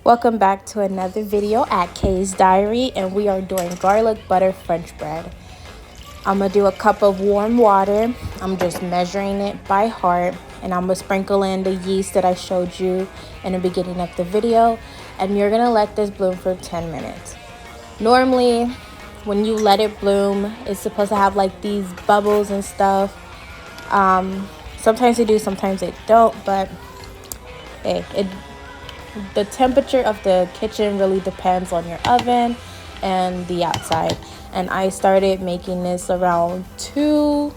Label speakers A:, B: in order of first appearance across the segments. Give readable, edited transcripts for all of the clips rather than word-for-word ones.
A: Welcome back to another video at Kay's Diary, and we are doing garlic butter French bread. I'm gonna do a cup of warm water. I'm just measuring it by heart, and I'm gonna sprinkle in the yeast that I showed you in the beginning of the video, and you're gonna let this bloom for 10 minutes. Normally, when you let it bloom, it's supposed to have like these bubbles and stuff. Sometimes they do, sometimes they don't, but hey, the temperature of the kitchen really depends on your oven and the outside. And I started making this around 2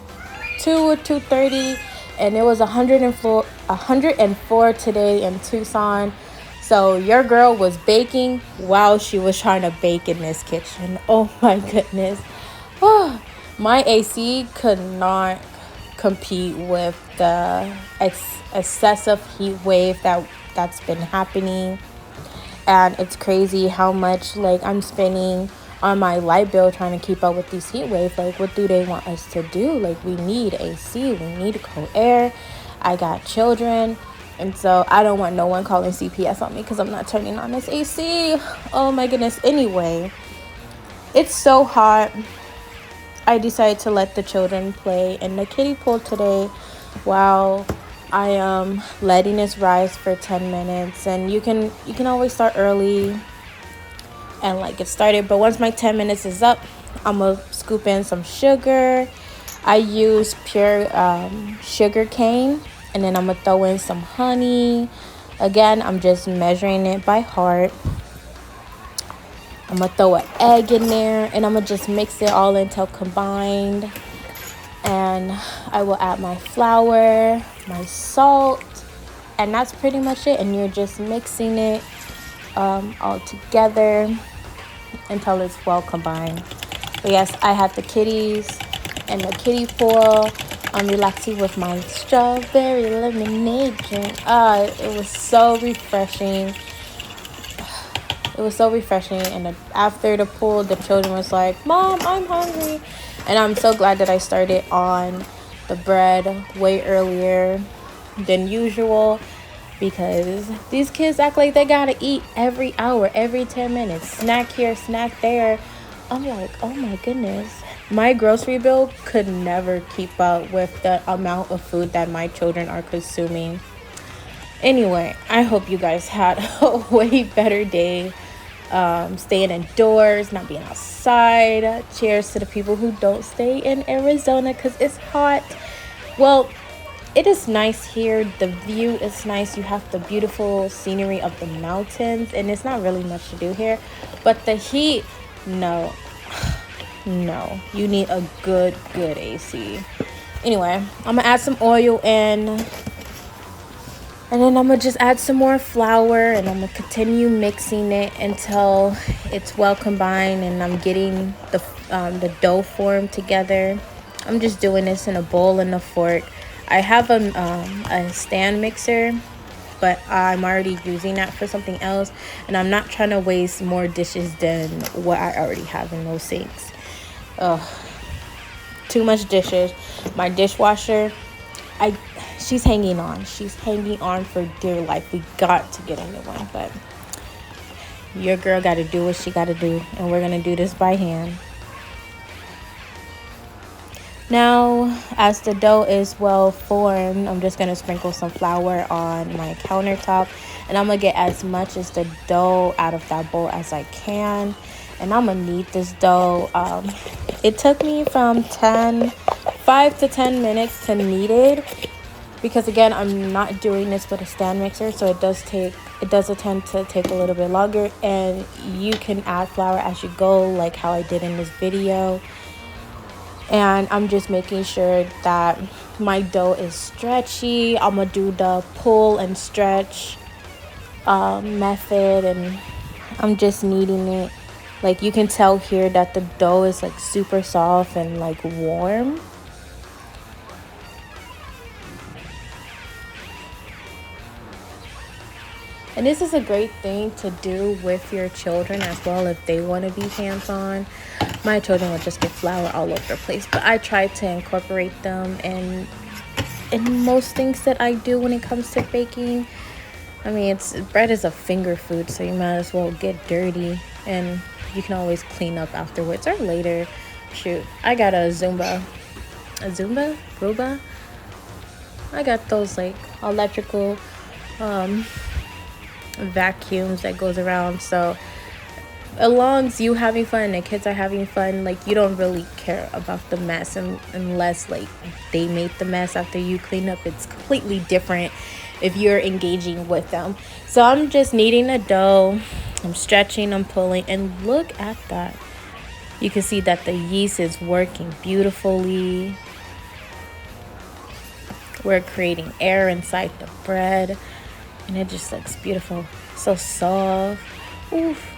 A: or 2:30, and it was 104 today in Tucson. So your girl was baking while she was trying to bake in this kitchen. Oh my goodness. My AC could not compete with the excessive heat wave that's been happening. And it's crazy how much like I'm spending on my light bill trying to keep up with these heat waves. Like, what do they want us to do? Like, we need AC, we need cold air. I got children, and so I don't want no one calling CPS on me because I'm not turning on this AC. Oh my goodness. Anyway, it's so hot. I decided to let the children play in the kiddie pool today while I am letting this rise for 10 minutes. And you can always start early and like get started, but once my 10 minutes is up, I'm gonna scoop in some sugar. I use pure sugar cane, and then I'm gonna throw in some honey. Again, I'm just measuring it by heart. I'm gonna throw an egg in there, and I'm gonna just mix it all until combined. And I will add my flour, my salt, and that's pretty much it. And you're just mixing it all together until it's well combined. But yes, I had the kitties in the kiddie pool. I'm relaxing with my strawberry lemonade drink. It was so refreshing. It was so refreshing. And after the pool, the children was like, "Mom, I'm hungry." And I'm so glad that I started on the bread way earlier than usual, because these kids act like they gotta eat every hour, every 10 minutes. Snack here, snack there. I'm like, oh my goodness. My grocery bill could never keep up with the amount of food that my children are consuming. Anyway, I hope you guys had a way better day. Staying indoors, not being outside. Cheers to the people who don't stay in Arizona because it's hot. Well, it is nice here. The view is nice. You have the beautiful scenery of the mountains, and it's not really much to do here. But the heat, no. No. You need a good AC. Anyway, I'm going to add some oil in. And then I'm going to just add some more flour, and I'm going to continue mixing it until it's well combined and I'm getting the dough form together. I'm just doing this in a bowl and a fork. I have a stand mixer, but I'm already using that for something else. And I'm not trying to waste more dishes than what I already have in those sinks. Too much dishes. My dishwasher, she's hanging on. She's hanging on for dear life. We got to get a new one, but your girl got to do what she got to do, and we're going to do this by hand. Now, as the dough is well formed, I'm just going to sprinkle some flour on my countertop, and I'm going to get as much as the dough out of that bowl as I can. And I'm going to knead this dough. It took me from 5 to 10 minutes to knead it, because again, I'm not doing this with a stand mixer, so it does tend to take a little bit longer. And you can add flour as you go, like how I did in this video. And I'm just making sure that my dough is stretchy. I'm gonna do the pull and stretch method, and I'm just kneading it. Like, you can tell here that the dough is like super soft and like warm. And this is a great thing to do with your children as well if they want to be hands-on. My children would just get flour all over the place, but I try to incorporate them in most things that I do when it comes to baking. I mean, it's bread is a finger food, so you might as well get dirty, and you can always clean up afterwards or later. Shoot, I got a Roomba. I got those like electrical vacuums that goes around. So as long as you having fun and the kids are having fun, like you don't really care about the mess, unless like they made the mess after you clean up. It's completely different if you're engaging with them. So I'm just kneading the dough, I'm stretching, I'm pulling, and look at that. You can see that the yeast is working beautifully. We're creating air inside the bread, and it just looks beautiful. So soft. Oof.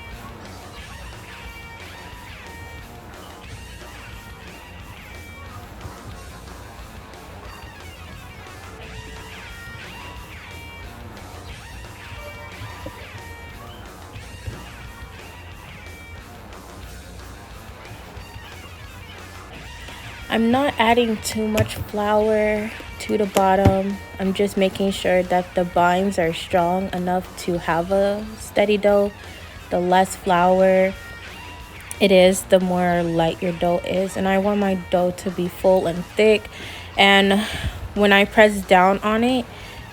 A: I'm not adding too much flour to the bottom. I'm just making sure that the binds are strong enough to have a steady dough. The less flour it is, the more light your dough is. And I want my dough to be full and thick. And when I press down on it,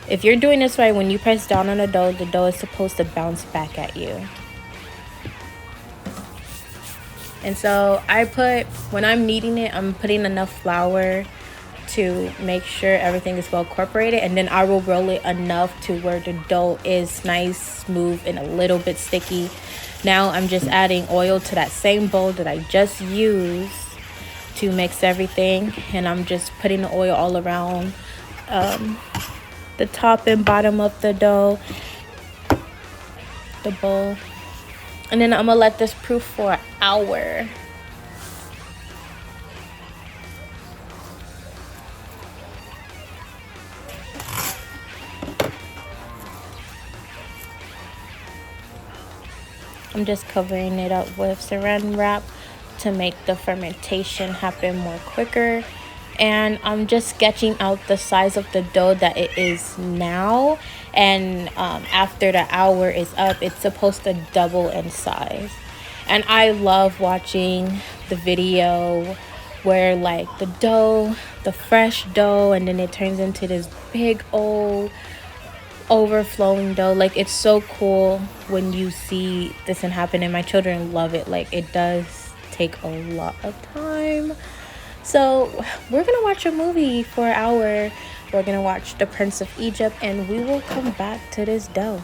A: if you're doing this right, when you press down on the dough is supposed to bounce back at you. And so when I'm kneading it, I'm putting enough flour to make sure everything is well incorporated, and then I will roll it enough to where the dough is nice, smooth, and a little bit sticky. Now I'm just adding oil to that same bowl that I just used to mix everything, and I'm just putting the oil all around the top and bottom of the bowl. And then I'm gonna let this proof for an hour. I'm just covering it up with saran wrap to make the fermentation happen more quicker. And I'm just sketching out the size of the dough that it is now. And after the hour is up, it's supposed to double in size. And I love watching the video where like the fresh dough, and then it turns into this big old overflowing dough. Like, it's so cool when you see this and happen, and my children love it. Like, it does take a lot of time. So we're gonna watch a movie for an hour. We're gonna watch The Prince of Egypt, and we will come back to this dough.